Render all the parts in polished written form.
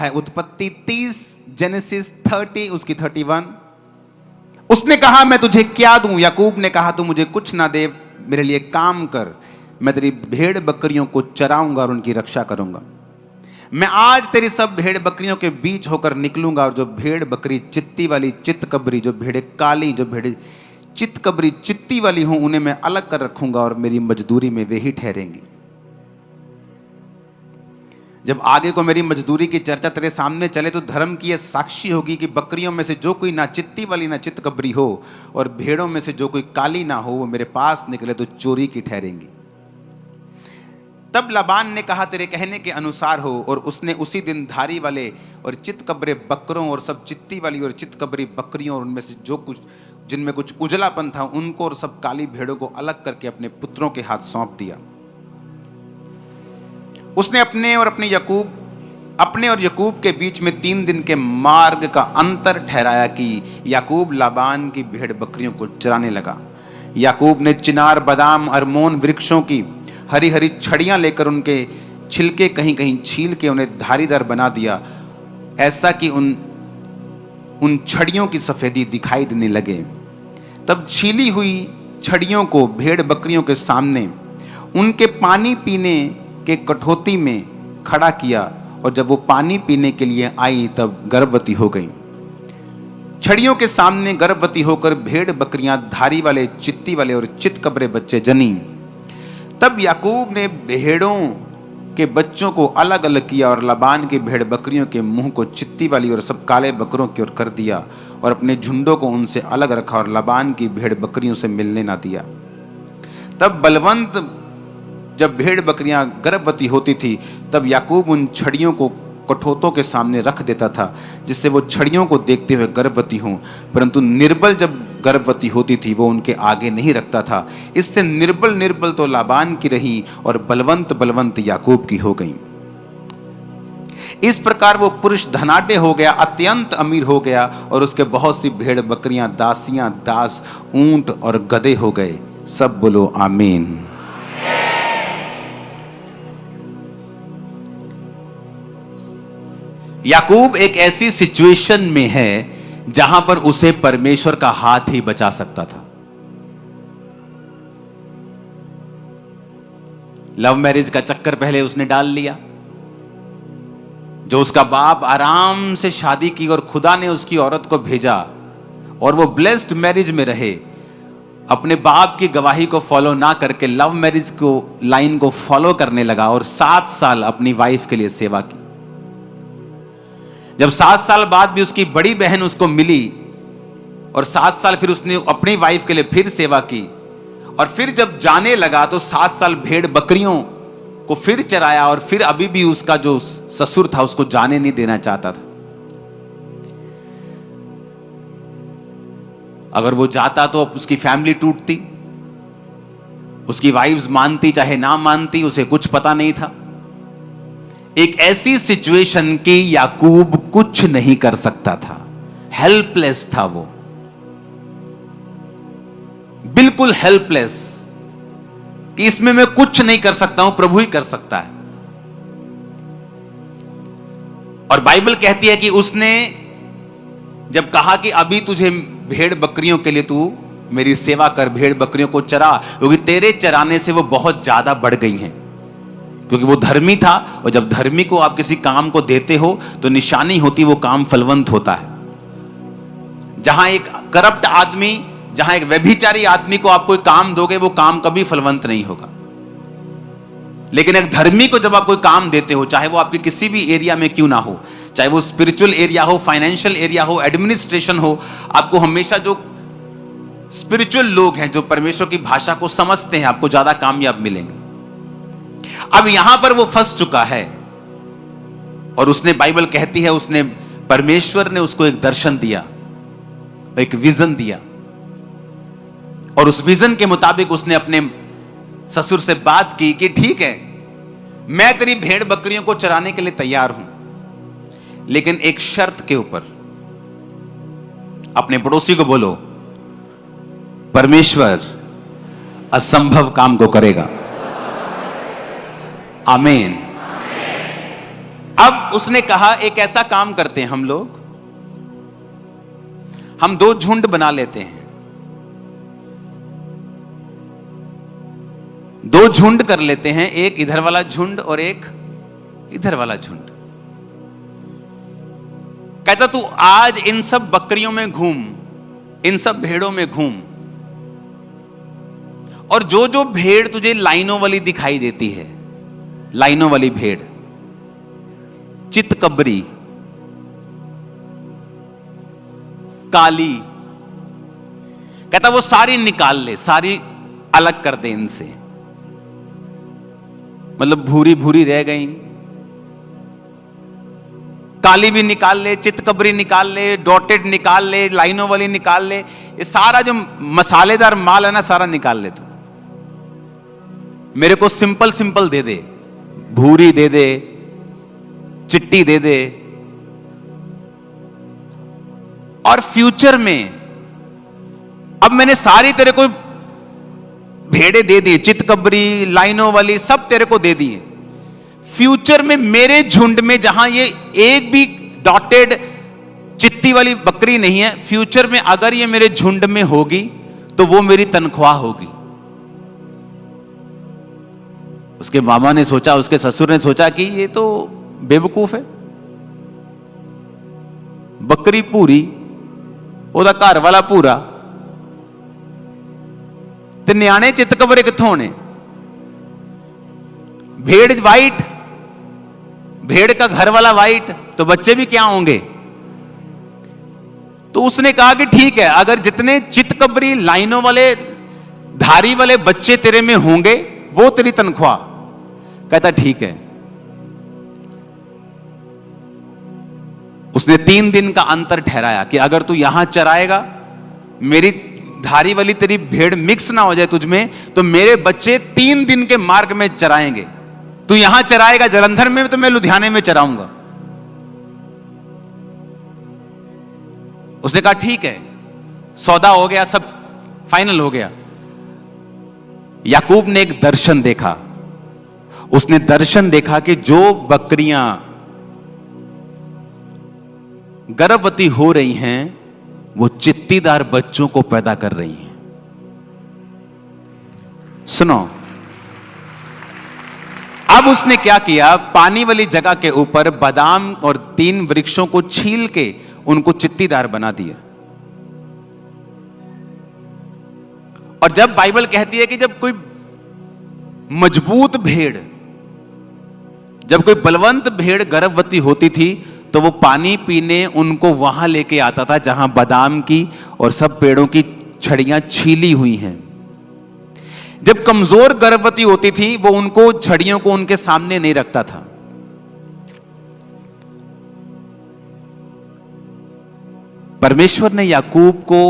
है उत्पत्ति 30, जेनेसिस 30 उसकी 31। उसने कहा मैं तुझे क्या दूं? याकूब ने कहा तू मुझे कुछ ना दे, मेरे लिए काम कर, मैं तेरी भेड़ बकरियों को चराऊंगा और उनकी रक्षा करूंगा। मैं आज तेरी सब भेड़ बकरियों के बीच होकर निकलूंगा और जो भेड़ बकरी चित्ती वाली चित्तकबरी, जो भेड़े काली, जो भेड़े चित्तकबरी चित्ती वाली हों, उन्हें मैं अलग कर रखूंगा और मेरी मजदूरी में वे ही ठहरेंगी। जब आगे को मेरी मजदूरी की चर्चा तेरे सामने चले तो धर्म की यह साक्षी होगी कि बकरियों में से जो कोई ना चित्ती वाली ना चित्तकबरी हो और भेड़ों में से जो कोई काली ना हो, वो मेरे पास निकले तो चोरी की ठहरेंगी। तब लाबान ने कहा तेरे कहने के अनुसार हो, और उसने उसी दिन धारी वाले और चित्तकबरे बकरों और सब चित्ती वाली और चित्तकबरी बकरियों और उनमें से जो कुछ जिनमें कुछ उजलापन था उनको और सब काली भेड़ों को अलग करके अपने पुत्रों के हाथ सौंप दिया। उसने अपने और याकूब के बीच में 3 दिन के मार्ग का अंतर ठहराया कि याकूब लाबान की भेड़ बकरियों को चराने लगा। याकूब ने चिनार, बादाम, अरमोन वृक्षों की हरी हरी छड़ियां लेकर उनके छिलके कहीं कहीं छील के उन्हें धारीदार बना दिया, ऐसा कि उन छड़ियों की सफेदी दिखाई देने लगे। तब छीली हुई छड़ियों को भेड़ बकरियों के सामने उनके पानी पीने के कठौती में खड़ा किया, और जब वो पानी पीने के लिए आई तब गर्भवती हो गई। छड़ियों के सामने गर्भवती होकर भेड़ बकरियां धारी वाले, चित्ती वाले और चित्तकबरे बच्चे जनी। तब याकूब ने भेड़ों के बच्चों को अलग अलग किया और लाबान की भेड़ बकरियों के मुंह को चित्ती वाली और सब काले बकरों की ओर कर दिया, और अपने झुंडों को उनसे अलग रखा और लाबान की भेड़ बकरियों से मिलने ना दिया। तब बलवंत जब भेड़ बकरियां गर्भवती होती थी तब याकूब उन छड़ियों को कठौतों के सामने रख देता था, जिससे वो छड़ियों को देखते हुए गर्भवती हों, परंतु निर्बल जब गर्भवती होती थी वो उनके आगे नहीं रखता था। इससे निर्बल तो लाबान की रही और बलवंत याकूब की हो गई। इस प्रकार वो पुरुष धनाढ्य हो गया, अत्यंत अमीर हो गया, और उसके बहुत सी भेड़ बकरियां, दासियां, दास, ऊंट और गधे हो गए। सब बोलो आमीन। याकूब एक ऐसी सिचुएशन में है जहां पर उसे परमेश्वर का हाथ ही बचा सकता था। लव मैरिज का चक्कर पहले उसने डाल लिया, जो उसका बाप आराम से शादी की और खुदा ने उसकी औरत को भेजा और वो ब्लेस्ड मैरिज में रहे। अपने बाप की गवाही को फॉलो ना करके लव मैरिज को लाइन को फॉलो करने लगा और 7 साल अपनी वाइफ के लिए सेवा की। जब 7 साल बाद भी उसकी बड़ी बहन उसको मिली और 7 साल फिर उसने अपनी वाइफ के लिए फिर सेवा की, और फिर जब जाने लगा तो 7 साल भेड़ बकरियों को फिर चराया, और फिर अभी भी उसका जो ससुर था उसको जाने नहीं देना चाहता था। अगर वो जाता तो उसकी फैमिली टूटती, उसकी वाइफ्स मानती चाहे ना मानती, उसे कुछ पता नहीं था। एक ऐसी सिचुएशन कि याकूब कुछ नहीं कर सकता था, हेल्पलेस था वो, बिल्कुल हेल्पलेस, कि इसमें मैं कुछ नहीं कर सकता हूं, प्रभु ही कर सकता है। और बाइबल कहती है कि उसने जब कहा कि अभी तुझे भेड़ बकरियों के लिए तू मेरी सेवा कर, भेड़ बकरियों को चरा, क्योंकि तेरे चराने से वो बहुत ज्यादा बढ़ गई हैं, क्योंकि वो धर्मी था, और जब धर्मी को आप किसी काम को देते हो तो निशानी होती वो काम फलवंत होता है। जहां एक करप्ट आदमी, जहां एक व्यभिचारी आदमी को आप कोई काम दोगे वो काम कभी फलवंत नहीं होगा। लेकिन एक धर्मी को जब आप कोई काम देते हो, चाहे वो आपके किसी भी एरिया में क्यों ना हो, चाहे वो स्पिरिचुअल एरिया हो, फाइनेंशियल एरिया हो, एडमिनिस्ट्रेशन हो, आपको हमेशा जो स्पिरिचुअल लोग हैं, जो परमेश्वर की भाषा को समझते हैं, आपको ज्यादा कामयाब मिलेंगे। अब यहां पर वो फंस चुका है, और उसने, बाइबल कहती है, उसने, परमेश्वर ने उसको एक दर्शन दिया, एक विजन दिया, और उस विजन के मुताबिक उसने अपने ससुर से बात की कि ठीक है, मैं तेरी भेड़ बकरियों को चराने के लिए तैयार हूं, लेकिन एक शर्त के ऊपर। अपने पड़ोसी को बोलो, परमेश्वर असंभव काम को करेगा। आमीन। अब उसने कहा एक ऐसा काम करते हैं हम लोग, हम दो झुंड बना लेते हैं, दो झुंड कर लेते हैं, एक इधर वाला झुंड और एक इधर वाला झुंड। कहता तू आज इन सब बकरियों में घूम, इन सब भेड़ों में घूम, और जो जो भेड़ तुझे लाइनों वाली दिखाई देती है, लाइनों वाली भेड़, चितकबरी, काली, कहता वो सारी निकाल ले, सारी अलग कर दे इनसे। मतलब भूरी भूरी रह गई, काली भी निकाल ले, चितकबरी निकाल ले, डॉटेड निकाल ले, लाइनों वाली निकाल ले, ये सारा जो मसालेदार माल है ना सारा निकाल ले तू। मेरे को सिंपल सिंपल दे दे, भूरी दे दे, चिट्टी दे दे, और फ्यूचर में अब मैंने सारी तेरे को भेड़े दे दी, चितकबरी, लाइनों वाली सब तेरे को दे दी। फ्यूचर में मेरे झुंड में जहां ये एक भी डॉटेड चित्ती वाली बकरी नहीं है, फ्यूचर में अगर ये मेरे झुंड में होगी तो वो मेरी तनख्वाह होगी। उसके मामा ने सोचा, उसके ससुर ने सोचा कि ये तो बेवकूफ है, बकरी पूरी, ओदा घर वाला पूरा, ते न्याणे चितकबरे कित्थों होने? भेड़ वाइट, भेड़ का घर वाला वाइट, तो बच्चे भी क्या होंगे? तो उसने कहा कि ठीक है, अगर जितने चितकबरी, लाइनों वाले, धारी वाले बच्चे तेरे में होंगे वो तेरी तनख्वाह। कहता ठीक है। उसने 3 दिन का अंतर ठहराया कि अगर तू यहां चराएगा, मेरी धारी वाली तेरी भेड़ मिक्स ना हो जाए तुझ में, तो मेरे बच्चे 3 दिन के मार्ग में चराएंगे। तू यहां चराएगा जलंधर में, तो मैं लुधियाने में चराऊंगा। उसने कहा ठीक है, सौदा हो गया, सब फाइनल हो गया। याकूब ने एक दर्शन देखा। उसने दर्शन देखा कि जो बकरियां गर्भवती हो रही हैं वो चित्तीदार बच्चों को पैदा कर रही हैं। सुनो, अब उसने क्या किया, पानी वाली जगह के ऊपर बादाम और 3 वृक्षों को छील के उनको चित्तीदार बना दिया। और जब बाइबल कहती है कि जब कोई मजबूत भेड़, जब कोई बलवंत भेड़ गर्भवती होती थी, तो वो पानी पीने उनको वहां लेके आता था जहां बादाम की और सब पेड़ों की छड़ियां छीली हुई हैं। जब कमजोर गर्भवती होती थी, वो उनको छड़ियों को उनके सामने नहीं रखता था। परमेश्वर ने याकूब को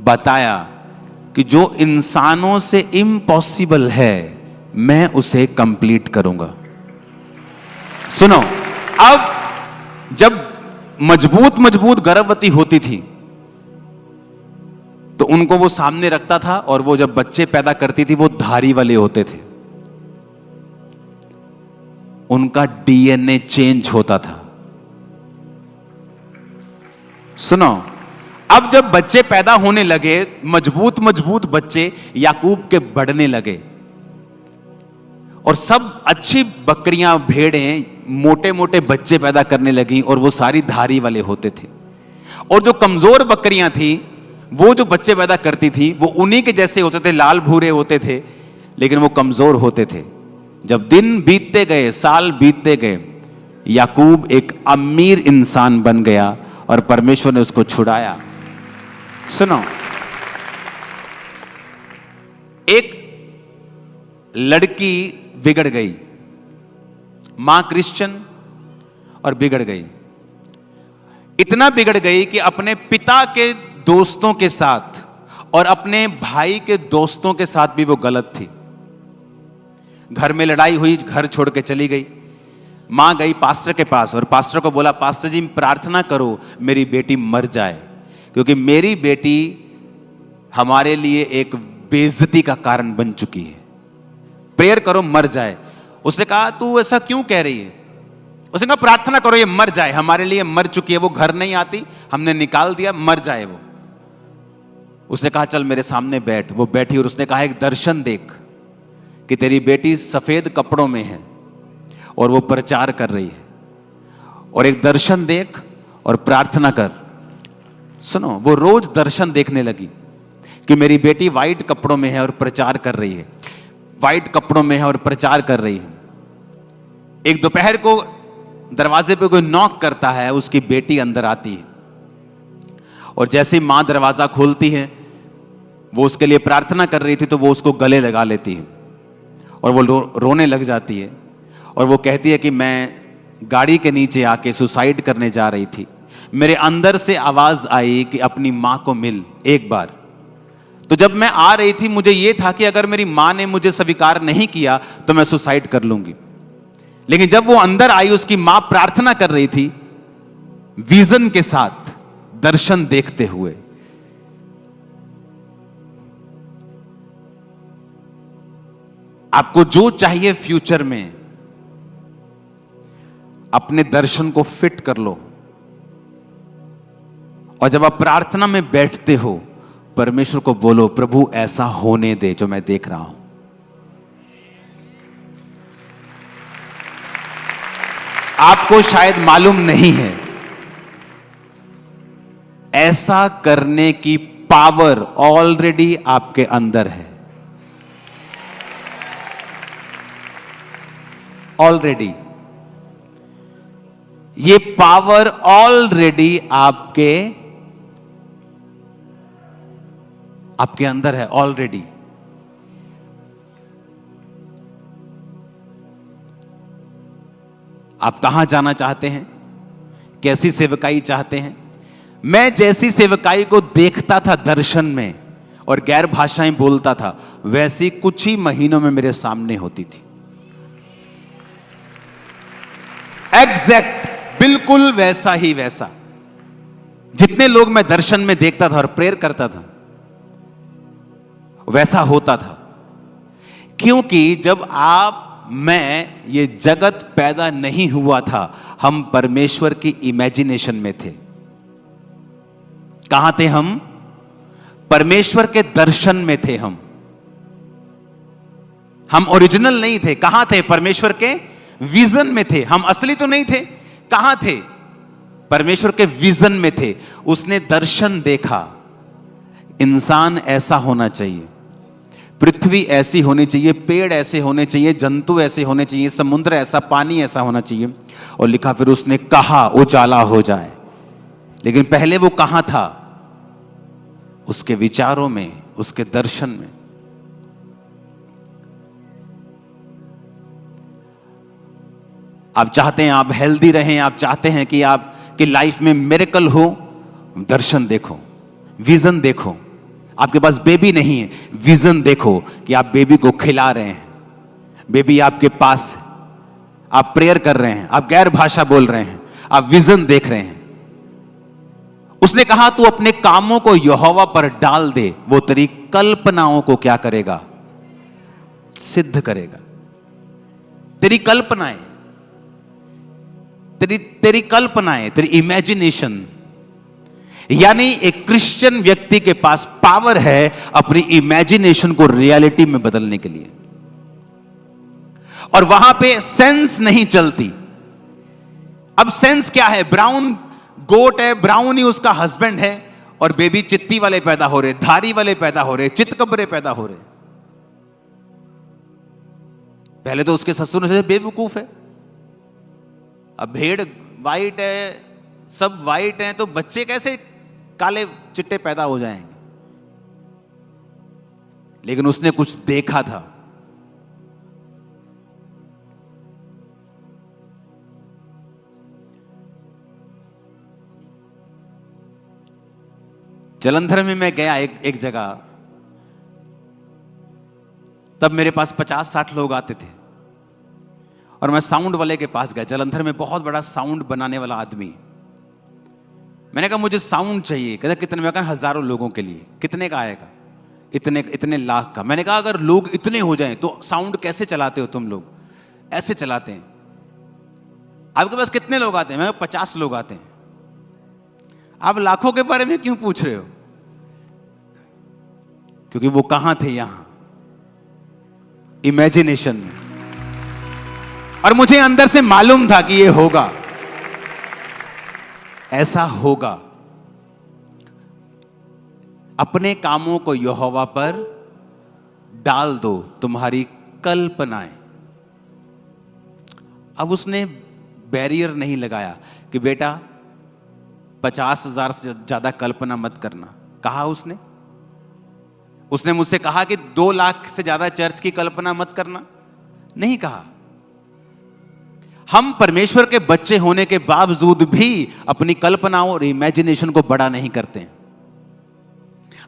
बताया कि जो इंसानों से इम्पॉसिबल है, मैं उसे कंप्लीट करूंगा। सुनो, अब जब मजबूत मजबूत गर्भवती होती थी तो उनको वो सामने रखता था, और वो जब बच्चे पैदा करती थी वो धारी वाले होते थे, उनका डीएनए चेंज होता था। सुनो, अब जब बच्चे पैदा होने लगे, मजबूत मजबूत बच्चे याकूब के बढ़ने लगे, और सब अच्छी बकरियां, भेड़ें मोटे मोटे बच्चे पैदा करने लगी, और वो सारी धारी वाले होते थे। और जो कमजोर बकरियां थी, वो जो बच्चे पैदा करती थी, वो उन्हीं के जैसे होते थे, लाल भूरे होते थे, लेकिन वो कमजोर होते थे। जब दिन बीतते गए, साल बीतते गए, याकूब एक अमीर इंसान बन गया और परमेश्वर ने उसको छुड़ाया। सुनो, एक लड़की बिगड़ गई, मां क्रिश्चियन, और बिगड़ गई। इतना बिगड़ गई कि अपने पिता के दोस्तों के साथ और अपने भाई के दोस्तों के साथ भी वो गलत थी। घर में लड़ाई हुई, घर छोड़ के चली गई। मां गई पास्टर के पास और पास्टर को बोला, पास्टर जी प्रार्थना करो मेरी बेटी मर जाए, क्योंकि मेरी बेटी हमारे लिए एक बेइज्जती का कारण बन चुकी है, प्रेयर करो मर जाए। उसने कहा तू ऐसा क्यों कह रही है? उसने कहा प्रार्थना करो ये मर जाए, हमारे लिए मर चुकी है, वो घर नहीं आती, हमने निकाल दिया, मर जाए वो। उसने कहा चल मेरे सामने बैठ। वो बैठी और उसने कहा एक दर्शन देख कि तेरी बेटी सफेद कपड़ों में है और वो प्रचार कर रही है, और एक दर्शन देख और प्रार्थना कर। सुनो, वो रोज दर्शन देखने लगी कि मेरी बेटी वाइट कपड़ों में है और प्रचार कर रही है, वाइट कपड़ों में है और प्रचार कर रही है। एक दोपहर को दरवाजे पे कोई नॉक करता है, उसकी बेटी अंदर आती है और जैसे ही मां दरवाजा खोलती है, वो उसके लिए प्रार्थना कर रही थी तो वो उसको गले लगा लेती है और वो रोने लग जाती है और वो कहती है कि मैं गाड़ी के नीचे आके सुसाइड करने जा रही थी, मेरे अंदर से आवाज आई कि अपनी मां को मिल एक बार। तो जब मैं आ रही थी मुझे यह था कि अगर मेरी मां ने मुझे स्वीकार नहीं किया तो मैं सुसाइड कर लूंगी, लेकिन जब वो अंदर आई, उसकी मां प्रार्थना कर रही थी विजन के साथ, दर्शन देखते हुए। आपको जो चाहिए फ्यूचर में, अपने दर्शन को फिट कर लो, और जब आप प्रार्थना में बैठते हो परमेश्वर को बोलो प्रभु ऐसा होने दे जो मैं देख रहा हूं। आपको शायद मालूम नहीं है, ऐसा करने की पावर ऑलरेडी आपके अंदर है। ऑलरेडी ये पावर ऑलरेडी आपके अंदर है ऑलरेडी। आप कहां जाना चाहते हैं, कैसी सेवकाई चाहते हैं? मैं जैसी सेवकाई को देखता था दर्शन में और गैर भाषाएं बोलता था, वैसी कुछ ही महीनों में मेरे सामने होती थी। एग्जैक्ट, बिल्कुल वैसा ही वैसा। जितने लोग मैं दर्शन में देखता था और प्रेयर करता था, वैसा होता था। क्योंकि जब मैं ये जगत पैदा नहीं हुआ था, हम परमेश्वर की इमेजिनेशन में थे। कहां थे हम? परमेश्वर के दर्शन में थे हम ओरिजिनल नहीं थे। कहां थे? परमेश्वर के विजन में थे। हम असली तो नहीं थे। कहां थे? परमेश्वर के विजन में थे। उसने दर्शन देखा, इंसान ऐसा होना चाहिए, पृथ्वी ऐसी होनी चाहिए, पेड़ ऐसे होने चाहिए, जंतु ऐसे होने चाहिए, समुद्र ऐसा, पानी ऐसा होना चाहिए। और लिखा फिर उसने कहा उजाला हो जाए। लेकिन पहले वो कहां था? उसके विचारों में, उसके दर्शन में। आप चाहते हैं आप हेल्दी रहें, आप चाहते हैं कि आपकी लाइफ में मिरेकल हो, दर्शन देखो, विजन देखो। आपके पास बेबी नहीं है, विजन देखो कि आप बेबी को खिला रहे हैं, बेबी आपके पास है, आप प्रेयर कर रहे हैं, आप गैर भाषा बोल रहे हैं, आप विजन देख रहे हैं। उसने कहा तू अपने कामों को यहोवा पर डाल दे, वो तेरी कल्पनाओं को क्या करेगा? सिद्ध करेगा। तेरी कल्पनाएं, तेरी कल्पनाएं, तेरी इमेजिनेशन। यानी एक क्रिश्चियन व्यक्ति के पास पावर है अपनी इमेजिनेशन को रियलिटी में बदलने के लिए, और वहां पे सेंस नहीं चलती। अब सेंस क्या है? ब्राउन गोट है, ब्राउन ही उसका हस्बैंड है, और बेबी चित्ती वाले पैदा हो रहे, धारी वाले पैदा हो रहे, चितकबरे पैदा हो रहे। पहले तो उसके ससुर ने बेवकूफ है, अब भेड़ वाइट है, सब वाइट हैं, तो बच्चे कैसे काले चिट्टे पैदा हो जाएंगे? लेकिन उसने कुछ देखा था। जलंधर में मैं गया एक जगह, तब मेरे पास 50-60 लोग आते थे, और मैं साउंड वाले के पास गया। जलंधर में बहुत बड़ा साउंड बनाने वाला आदमी। मैंने कहा मुझे साउंड चाहिए। कहता कितने? मैं कहा 1000 लोगों के लिए। कितने का आएगा? इतने लाख का। मैंने कहा अगर लोग इतने हो जाएं तो साउंड कैसे चलाते हो तुम लोग? ऐसे चलाते हैं। आपके पास कितने लोग आते हैं? मैं 50 लोग आते हैं। आप लाखों के बारे में क्यों पूछ रहे हो? क्योंकि वो कहां थे? यहां इमेजिनेशन में। और मुझे अंदर से मालूम था कि ये होगा, ऐसा होगा। अपने कामों को यहोवा पर डाल दो, तुम्हारी कल्पनाएं। अब उसने बैरियर नहीं लगाया कि बेटा 50,000 से ज्यादा कल्पना मत करना। कहा उसने मुझसे कहा कि 2 लाख से ज्यादा चर्च की कल्पना मत करना? नहीं कहा। हम परमेश्वर के बच्चे होने के बावजूद भी अपनी कल्पनाओं और इमेजिनेशन को बड़ा नहीं करते हैं।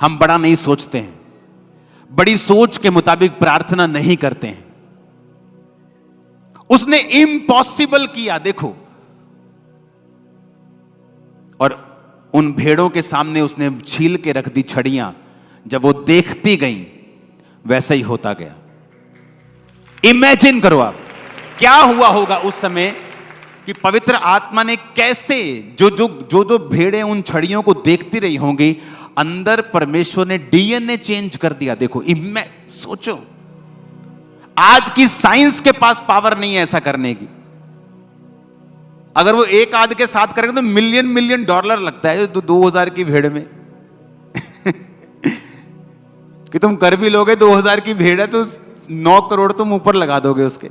हम बड़ा नहीं सोचते हैं, बड़ी सोच के मुताबिक प्रार्थना नहीं करते हैं। उसने इम्पॉसिबल किया, देखो। और उन भेड़ों के सामने उसने छील के रख दी छड़ियां। जब वो देखती गई, वैसा ही होता गया। इमेजिन करो आप क्या हुआ होगा उस समय कि पवित्र आत्मा ने कैसे जो भेड़ें उन छड़ियों को देखती रही होंगी, अंदर परमेश्वर ने डीएनए चेंज कर दिया। देखो, सोचो, आज की साइंस के पास पावर नहीं है ऐसा करने की। अगर वो एक आध के साथ करेंगे तो मिलियन मिलियन डॉलर लगता है 2000 की भेड़ में। कि तुम कर भी लोगे, 2000 की भेड़ है तो 9 करोड़ तुम ऊपर लगा दोगे उसके।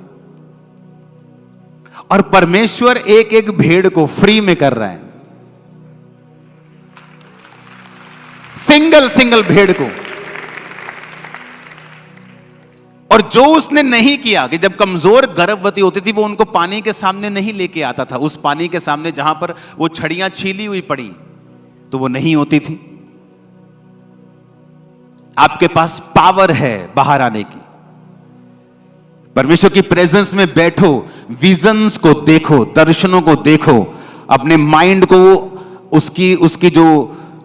और परमेश्वर एक एक भेड़ को फ्री में कर रहा है, सिंगल भेड़ को। और जो उसने नहीं किया कि जब कमजोर गर्भवती होती थी, वो उनको पानी के सामने नहीं लेके आता था। उस पानी के सामने जहां पर वो छड़ियां छीली हुई पड़ी, तो वो नहीं होती थी। आपके पास पावर है बाहर आने की। परमेश्वर की प्रेजेंस में बैठो, विजन्स को देखो, दर्शनों को देखो, अपने माइंड को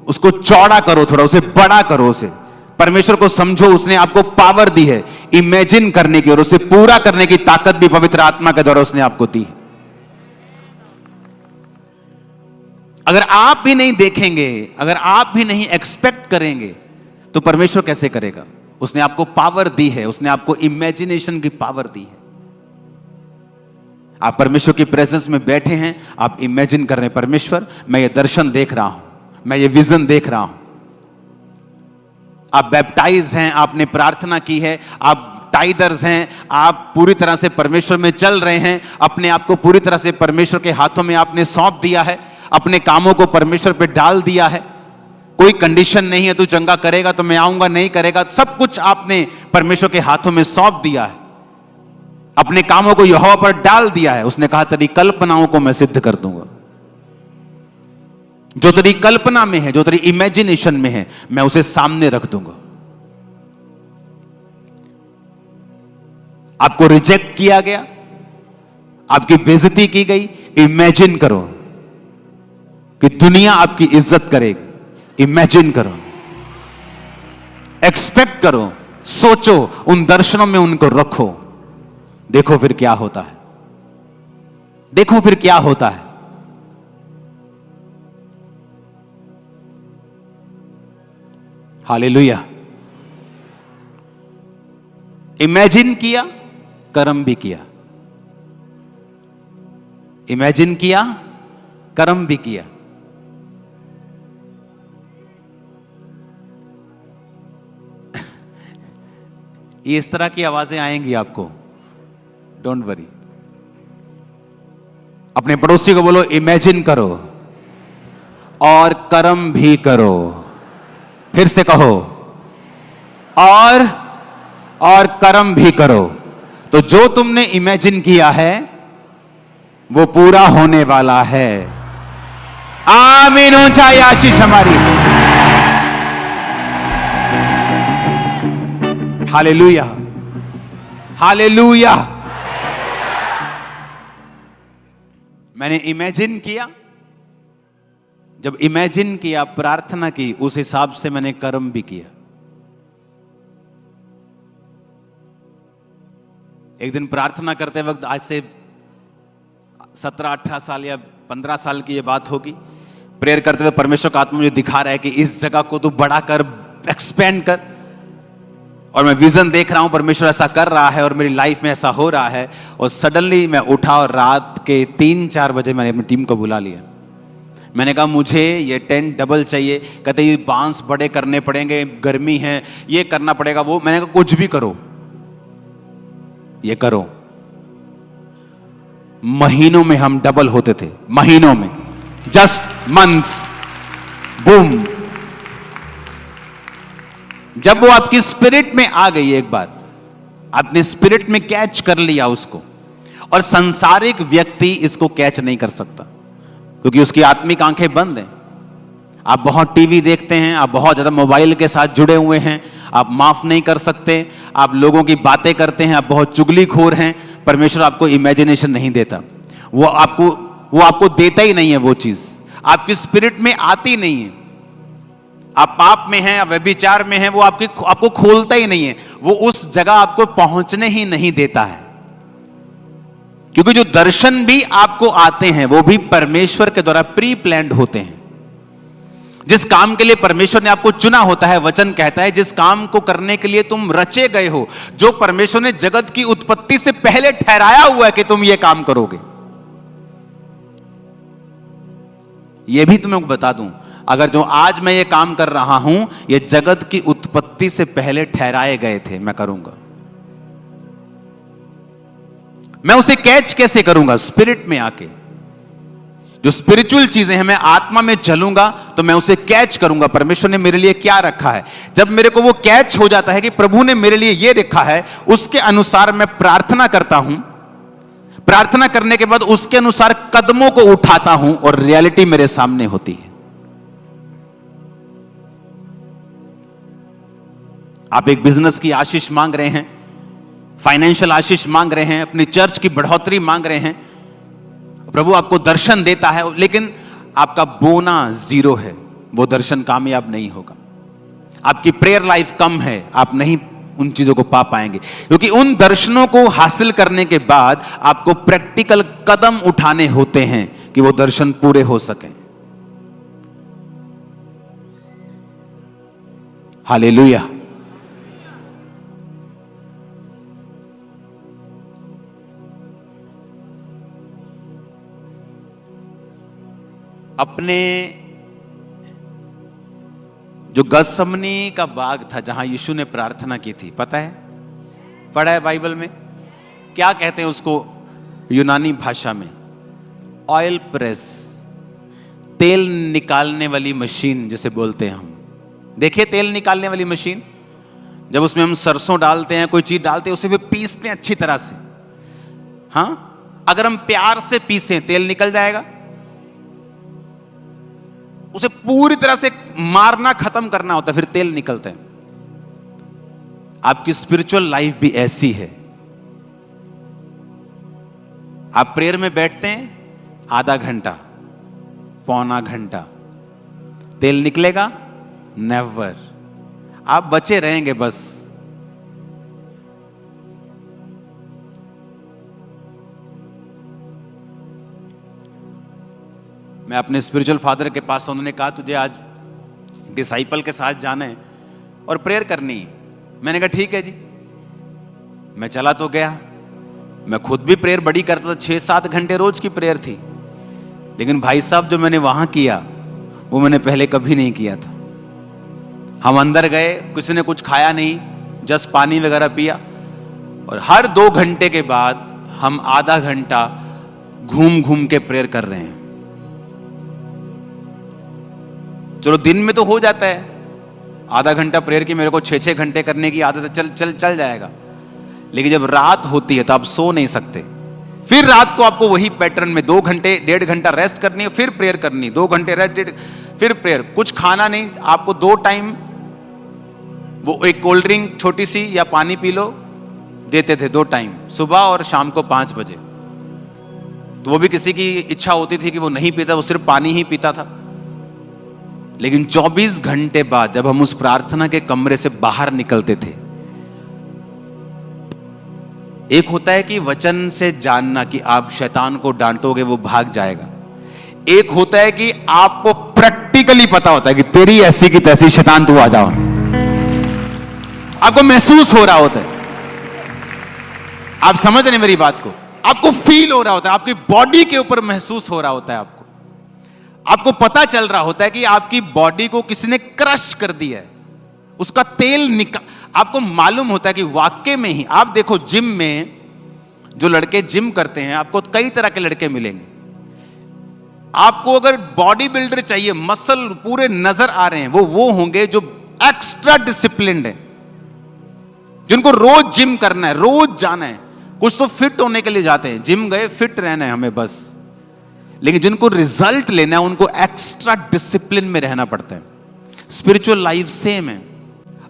उसको चौड़ा करो, थोड़ा उसे बड़ा करो। उसे परमेश्वर को समझो, उसने आपको पावर दी है इमेजिन करने की, और उसे पूरा करने की ताकत भी पवित्र आत्मा के द्वारा उसने आपको दी है। अगर आप भी नहीं देखेंगे, अगर आप भी नहीं एक्सपेक्ट करेंगे, तो परमेश्वर कैसे करेगा? उसने आपको पावर दी है, उसने आपको इमेजिनेशन की पावर दी है। आप परमेश्वर की प्रेजेंस में बैठे हैं, आप इमेजिन कर रहे हैं, परमेश्वर मैं ये दर्शन देख रहा हूं, मैं ये विजन देख रहा हूं। आप बैप्टाइज हैं, आपने प्रार्थना की है, आप टाइदर्स हैं, आप पूरी तरह से परमेश्वर में चल रहे हैं, अपने आप को पूरी तरह से परमेश्वर के हाथों में आपने सौंप दिया है, अपने कामों को परमेश्वर पे डाल दिया है। कोई कंडीशन नहीं है, तू चंगा करेगा तो मैं आऊंगा, नहीं करेगा, सब कुछ आपने परमेश्वर के हाथों में सौंप दिया है। अपने कामों को यहोवा पर डाल दिया है। उसने कहा तेरी कल्पनाओं को मैं सिद्ध कर दूंगा। जो तेरी कल्पना में है, जो तेरी इमेजिनेशन में है, मैं उसे सामने रख दूंगा। आपको रिजेक्ट किया गया, आपकी बेइज्जती की गई, इमेजिन करो कि दुनिया आपकी इज्जत करेगी। इमेजिन करो, एक्सपेक्ट करो, सोचो, उन दर्शनों में उनको रखो। देखो फिर क्या होता है, देखो फिर क्या होता है। हालेलुया। इमेजिन किया, कर्म भी किया। इमेजिन किया, कर्म भी किया। ये इस तरह की आवाजें आएंगी आपको, डोंट वरी। अपने पड़ोसी को बोलो इमेजिन करो और कर्म भी करो। फिर से कहो, और कर्म भी करो। तो जो तुमने इमेजिन किया है वो पूरा होने वाला है। आमीन। ऊंचाई आशीष हमारी। Hallelujah, hallelujah. मैंने इमेजिन किया, जब इमेजिन किया, प्रार्थना की, उस हिसाब से मैंने कर्म भी किया। एक दिन प्रार्थना करते वक्त, आज से 17-18 साल या 15 साल की ये बात होगी। प्रेयर करते हुए परमेश्वर का आत्मा मुझे दिखा रहा है कि इस जगह को तू बड़ा कर, एक्सपेंड कर। और मैं विजन देख रहा हूं परमेश्वर ऐसा कर रहा है और मेरी लाइफ में ऐसा हो रहा है। और सडनली मैं उठा और रात के 3-4 बजे मैंने अपनी टीम को बुला लिया। मैंने कहा मुझे ये टेंट डबल चाहिए। कहते ये बांस बड़े करने पड़ेंगे, गर्मी है, ये करना पड़ेगा वो। मैंने कहा कुछ भी करो, ये करो। महीनों में हम डबल होते थे, महीनों में, जस्ट मंथ्स, बूम। जब वो आपकी स्पिरिट में आ गई, एक बार आपने स्पिरिट में कैच कर लिया उसको, और संसारिक व्यक्ति इसको कैच नहीं कर सकता क्योंकि उसकी आत्मिक आंखें बंद हैं। आप बहुत टीवी देखते हैं, आप बहुत ज्यादा मोबाइल के साथ जुड़े हुए हैं, आप माफ नहीं कर सकते, आप लोगों की बातें करते हैं, आप बहुत चुगलीखोर हैं। परमेश्वर आपको इमेजिनेशन नहीं देता, वो आपको देता ही नहीं है, वो चीज आपकी स्पिरिट में आती नहीं है। आप पाप में हैं, आप व्यभिचार में हैं, वो आपको खोलता ही नहीं है, वो उस जगह आपको पहुंचने ही नहीं देता है। क्योंकि जो दर्शन भी आपको आते हैं वो भी परमेश्वर के द्वारा प्री प्लान्ड होते हैं। जिस काम के लिए परमेश्वर ने आपको चुना होता है, वचन कहता है जिस काम को करने के लिए तुम रचे गए हो, जो परमेश्वर ने जगत की उत्पत्ति से पहले ठहराया हुआ है कि तुम ये काम करोगे। यह भी तुम्हें बता दूं, अगर जो आज मैं ये काम कर रहा हूं, ये जगत की उत्पत्ति से पहले ठहराए गए थे, मैं करूंगा। मैं उसे कैच कैसे करूंगा? स्पिरिट में आके। जो स्पिरिचुअल चीजें हैं, मैं आत्मा में चलूंगा तो मैं उसे कैच करूंगा। परमेश्वर ने मेरे लिए क्या रखा है, जब मेरे को वो कैच हो जाता है कि प्रभु ने मेरे लिए ये रखा है, उसके अनुसार मैं प्रार्थना करता हूं। प्रार्थना करने के बाद उसके अनुसार कदमों को उठाता हूं और रियलिटी मेरे सामने होती है। आप एक बिजनेस की आशीष मांग रहे हैं, फाइनेंशियल आशीष मांग रहे हैं, अपनी चर्च की बढ़ोतरी मांग रहे हैं, प्रभु आपको दर्शन देता है, लेकिन आपका बोना 0 है, वो दर्शन कामयाब नहीं होगा। आपकी प्रेयर लाइफ कम है, आप नहीं उन चीजों को पा पाएंगे। क्योंकि उन दर्शनों को हासिल करने के बाद आपको प्रैक्टिकल कदम उठाने होते हैं कि वो दर्शन पूरे हो सकें। हालेलुया। अपने जो गसमनी का बाग था जहां यीशु ने प्रार्थना की थी, पता है, पढ़ा है बाइबल में, क्या कहते हैं उसको यूनानी भाषा में? ऑयल प्रेस, तेल निकालने वाली मशीन जिसे बोलते हैं हम। देखिए तेल निकालने वाली मशीन, जब उसमें हम सरसों डालते हैं, कोई चीज डालते हैं, उसे फिर पीसते हैं अच्छी तरह से। हाँ, अगर हम प्यार से पीसें तेल निकल जाएगा। उसे पूरी तरह से मारना, खत्म करना होता है, फिर तेल निकलता है। आपकी स्पिरिचुअल लाइफ भी ऐसी है। आप प्रेयर में बैठते हैं, आधा घंटा, पौना घंटा, तेल निकलेगा? नेवर। आप बचे रहेंगे बस। मैं अपने स्पिरिचुअल फादर के पास, उन्होंने कहा तुझे आज डिसाइपल के साथ जाना है और प्रेयर करनी है। मैंने कहा ठीक है जी। मैं चला तो गया, मैं खुद भी प्रेयर बड़ी करता था, 6-7 घंटे रोज की प्रेयर थी। लेकिन भाई साहब जो मैंने वहां किया वो मैंने पहले कभी नहीं किया था। हम अंदर गए, किसी ने कुछ खाया नहीं, जस्ट पानी वगैरह पिया, और हर 2 घंटे के बाद हम आधा घंटा घूम घूम के प्रेयर कर रहे हैं। चलो दिन में तो हो जाता है, आधा घंटा प्रेयर की मेरे को 6-6 घंटे करने की आदत है, चल जाएगा। लेकिन जब रात होती है तो आप सो नहीं सकते। फिर रात को आपको वही पैटर्न में 2 घंटे 1.5 घंटा रेस्ट करनी है, फिर प्रेयर करनी, 2 घंटे रेस्ट, फिर प्रेयर। कुछ खाना नहीं, आपको 2 टाइम वो एक कोल्ड ड्रिंक छोटी सी या पानी पी लो देते थे, 2 टाइम, सुबह और शाम को 5 बजे। तो वो भी किसी की इच्छा होती थी कि वो नहीं पीता, वो सिर्फ पानी ही पीता था। लेकिन 24 घंटे बाद जब हम उस प्रार्थना के कमरे से बाहर निकलते थे, एक होता है कि वचन से जानना कि आप शैतान को डांटोगे वो भाग जाएगा। एक होता है कि आपको प्रैक्टिकली पता होता है कि तेरी ऐसी की तैसी, शैतान तू आ जाओ। आपको महसूस हो रहा होता है, आप समझ रहे मेरी बात को, आपको फील हो रहा होता है, आपकी बॉडी के ऊपर महसूस हो रहा होता है, आपको पता चल रहा होता है कि आपकी बॉडी को किसी ने क्रश कर दिया है, उसका तेल आपको मालूम होता है कि वाकई में ही। आप देखो जिम में जो लड़के जिम करते हैं, आपको कई तरह के लड़के मिलेंगे। आपको अगर बॉडी बिल्डर चाहिए, मसल पूरे नजर आ रहे हैं, वो होंगे जो एक्स्ट्रा डिसिप्लिन्ड है, जिनको रोज जिम करना है, रोज जाना है। कुछ तो फिट होने के लिए जाते हैं, जिम गए फिट रहना है हमें बस, लेकिन जिनको रिजल्ट लेना है उनको एक्स्ट्रा डिसिप्लिन में रहना पड़ता है। स्पिरिचुअल लाइफ सेम है।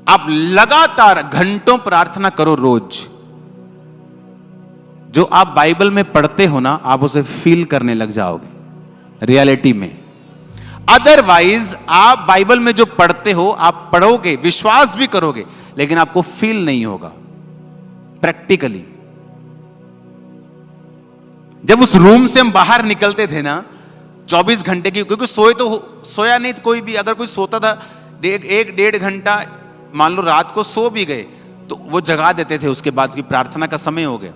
आप लगातार घंटों प्रार्थना करो रोज, जो आप बाइबल में पढ़ते हो ना, आप उसे फील करने लग जाओगे रियलिटी में। अदरवाइज आप बाइबल में जो पढ़ते हो, आप पढ़ोगे, विश्वास भी करोगे, लेकिन आपको फील नहीं होगा प्रैक्टिकली। जब उस रूम से हम बाहर निकलते थे ना, 24 घंटे की, क्योंकि सोया नहीं कोई भी, अगर कोई सोता था 1-1.5 घंटा, मान लो रात को सो भी गए तो वो जगा देते थे, उसके बाद की प्रार्थना का समय हो गया।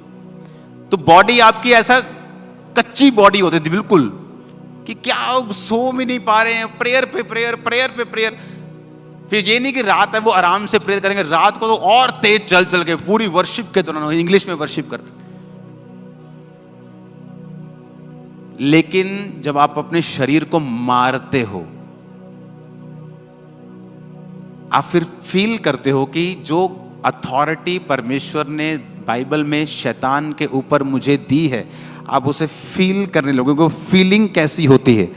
तो बॉडी आपकी ऐसा कच्ची बॉडी होती थी बिल्कुल, कि क्या सो भी नहीं पा रहे हैं, प्रेयर पे प्रेयर, प्रेयर पे प्रेयर। फिर ये नहीं कि रात है वो आराम से प्रेयर करेंगे, रात को तो और तेज चल चल के पूरी वर्शिप के दौरान, इंग्लिश में वर्शिप करते। लेकिन जब आप अपने शरीर को मारते हो, आप फिर फील करते हो कि जो अथॉरिटी परमेश्वर ने बाइबल में शैतान के ऊपर मुझे दी है, आप उसे फील करने लगोगे। फीलिंग कैसी होती है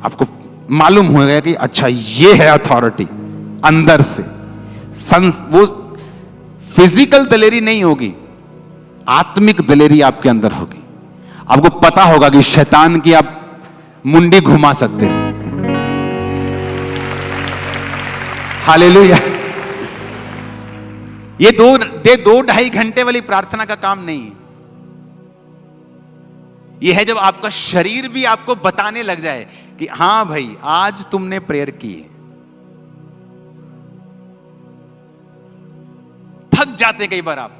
आपको मालूम होगा कि अच्छा ये है अथॉरिटी अंदर से। वो फिजिकल दलेरी नहीं होगी, आत्मिक दलेरी आपके अंदर होगी। आपको पता होगा कि शैतान की आप मुंडी घुमा सकते हो। हालेलुया। ये 2-2.5 घंटे वाली प्रार्थना का काम नहीं है। यह है जब आपका शरीर भी आपको बताने लग जाए कि हां भाई आज तुमने प्रेयर की है। थक जाते कई बार आप,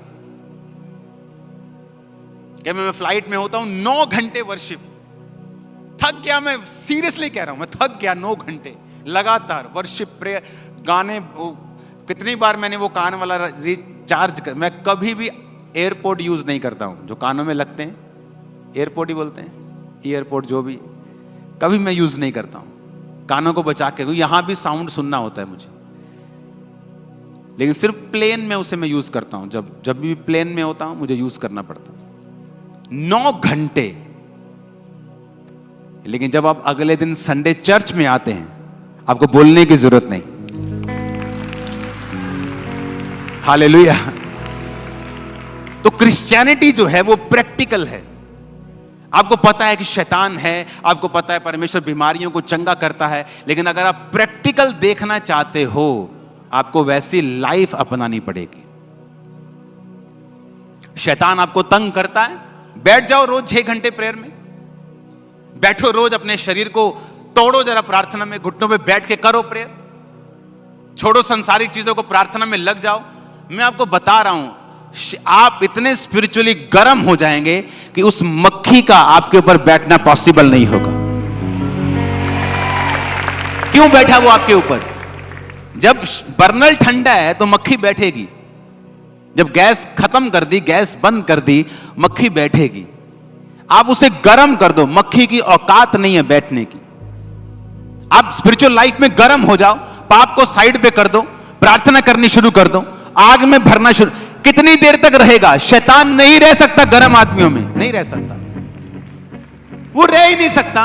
क्या मैं फ्लाइट में होता हूं 9 घंटे वर्शिप, थक गया, मैं सीरियसली कह रहा हूं, मैं थक गया 9 घंटे लगातार वर्शिप प्रेयर गाने। कितनी बार मैंने वो कान वाला रिचार्ज कर, मैं कभी भी एयरपोर्ट यूज नहीं करता हूं, जो कानों में लगते हैं, एयरपोर्ट ही बोलते हैं, एयरपोर्ट जो भी, कभी मैं यूज नहीं करता हूं कानों को बचा के, क्योंकि यहां भी साउंड सुनना होता है मुझे। लेकिन सिर्फ प्लेन में उसे मैं यूज करता हूं, जब भी प्लेन में होता हूं मुझे यूज करना पड़ता है 9 घंटे। लेकिन जब आप अगले दिन संडे चर्च में आते हैं, आपको बोलने की जरूरत नहीं। हालेलुया। तो क्रिश्चियनिटी जो है वो प्रैक्टिकल है। आपको पता है कि शैतान है, आपको पता है परमेश्वर बीमारियों को चंगा करता है, लेकिन अगर आप प्रैक्टिकल देखना चाहते हो, आपको वैसी लाइफ अपनानी पड़ेगी। शैतान आपको तंग करता है, बैठ जाओ रोज 6 घंटे प्रेयर में, बैठो रोज, अपने शरीर को तोड़ो जरा प्रार्थना में, घुटनों पे बैठ के करो प्रेयर, छोड़ो संसारिक चीजों को, प्रार्थना में लग जाओ। मैं आपको बता रहा हूं, आप इतने स्पिरिचुअली गर्म हो जाएंगे कि उस मक्खी का आपके ऊपर बैठना पॉसिबल नहीं होगा। क्यों बैठा वो आपके ऊपर? जब बर्नल ठंडा है तो मक्खी बैठेगी, जब गैस खत्म कर दी, गैस बंद कर दी, मक्खी बैठेगी। आप उसे गर्म कर दो, मक्खी की औकात नहीं है बैठने की। आप स्पिरिचुअल लाइफ में गर्म हो जाओ, पाप को साइड पे कर दो, प्रार्थना करनी शुरू कर दो, आग में भरना शुरू। कितनी देर तक रहेगा? शैतान नहीं रह सकता गर्म आदमियों में, नहीं रह सकता, वो रह ही नहीं सकता।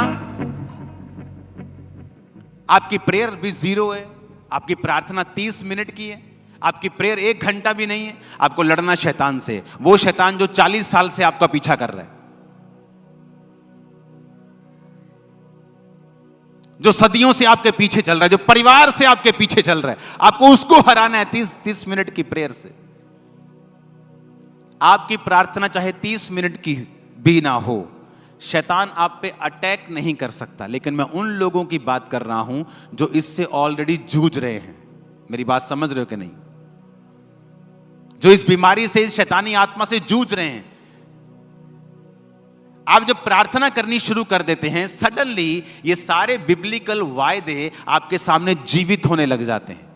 आपकी प्रेयर भी 0 है, आपकी प्रार्थना 30 मिनट की है, आपकी प्रेयर 1 घंटा भी नहीं है। आपको लड़ना शैतान से, वो शैतान जो 40 साल से आपका पीछा कर रहा है, जो सदियों से आपके पीछे चल रहा है, जो परिवार से आपके पीछे चल रहा है, आपको उसको हराना है 30 मिनट की प्रेयर से। आपकी प्रार्थना चाहे 30 मिनट की भी ना हो, शैतान आप पे अटैक नहीं कर सकता। लेकिन मैं उन लोगों की बात कर रहा हूं जो इससे ऑलरेडी जूझ रहे हैं। मेरी बात समझ रहे हो कि नहीं? जो इस बीमारी से, शैतानी आत्मा से जूझ रहे हैं। आप जब प्रार्थना करनी शुरू कर देते हैं, सडनली ये सारे बिब्लिकल वायदे आपके सामने जीवित होने लग जाते हैं।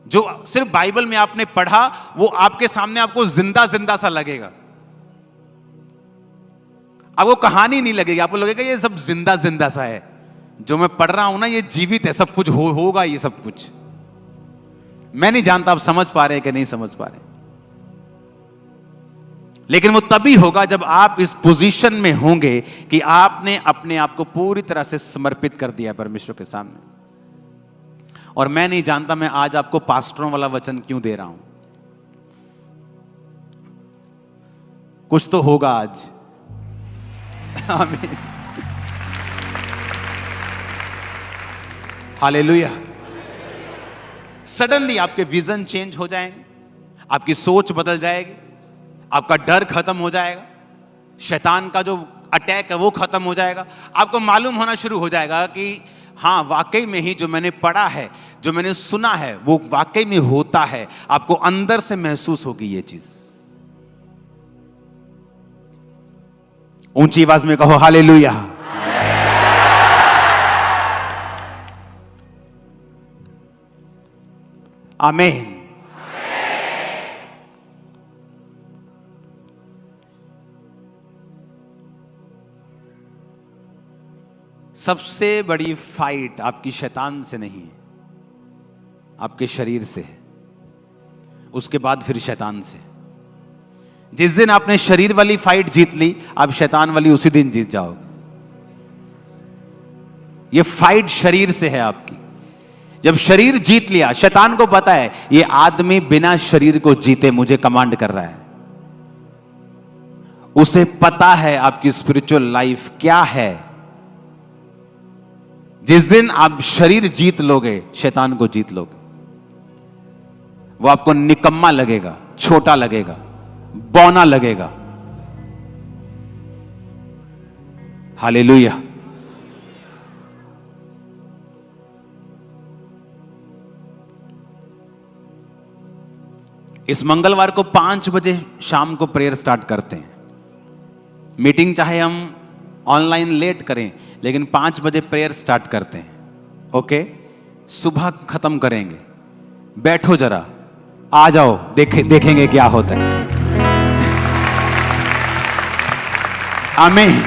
जो सिर्फ बाइबल में आपने पढ़ा, वो आपके सामने आपको जिंदा जिंदा सा लगेगा। आपको कहानी नहीं लगेगी, आपको लगेगा ये सब जिंदा जिंदा सा है। जो मैं पढ़ रहा हूं ना, ये जीवित है, सब कुछ होगा ये सब कुछ। मैं नहीं जानता आप समझ पा रहे हैं कि नहीं समझ पा रहे, लेकिन वो तभी होगा जब आप इस पोजीशन में होंगे कि आपने अपने आप को पूरी तरह से समर्पित कर दिया परमेश्वर के सामने। और मैं नहीं जानता मैं आज आपको पास्टरों वाला वचन क्यों दे रहा हूं। कुछ तो होगा आज। आमीन, हालेलुया। सडनली आपके विजन चेंज हो जाएंगे, आपकी सोच बदल जाएगी, आपका डर खत्म हो जाएगा, शैतान का जो अटैक है वो खत्म हो जाएगा। आपको मालूम होना शुरू हो जाएगा कि हाँ, वाकई में ही जो मैंने पढ़ा है, जो मैंने सुना है, वो वाकई में होता है। आपको अंदर से महसूस होगी ये चीज। ऊंची आवाज में कहो हालेलुया। आमीन। सबसे बड़ी फाइट आपकी शैतान से नहीं है, आपके शरीर से है। उसके बाद फिर शैतान से। जिस दिन आपने शरीर वाली फाइट जीत ली, आप शैतान वाली उसी दिन जीत जाओगे। ये फाइट शरीर से है आपकी। जब शरीर जीत लिया, शैतान को पता है ये आदमी बिना शरीर को जीते मुझे कमांड कर रहा है। उसे पता है आपकी स्पिरिचुअल लाइफ क्या है। जिस दिन आप शरीर जीत लोगे, शैतान को जीत लोगे। वो आपको निकम्मा लगेगा, छोटा लगेगा, बौना लगेगा। हालेलुया। इस मंगलवार को 5 बजे शाम को प्रेयर स्टार्ट करते हैं। मीटिंग चाहे हम ऑनलाइन लेट करें, लेकिन 5 बजे प्रेयर स्टार्ट करते हैं। ओके, सुबह खत्म करेंगे। बैठो जरा, आ जाओ, देखेंगे क्या होता है। आमीन।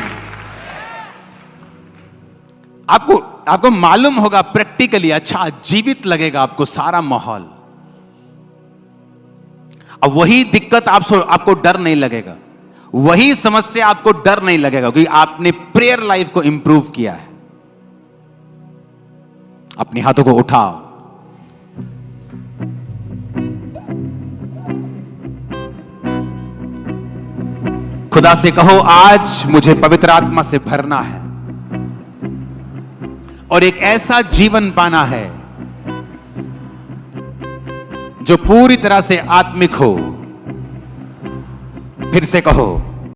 आपको मालूम होगा प्रैक्टिकली, अच्छा जीवित लगेगा आपको सारा माहौल। अब वही दिक्कत आपको डर नहीं लगेगा, वही समस्या आपको डर नहीं लगेगा, क्योंकि आपने प्रेयर लाइफ को इंप्रूव किया है। अपने हाथों को उठाओ। खुदा से कहो, आज मुझे पवित्र आत्मा से भरना है और एक ऐसा जीवन पाना है जो पूरी तरह से आत्मिक हो। फिर से कहो,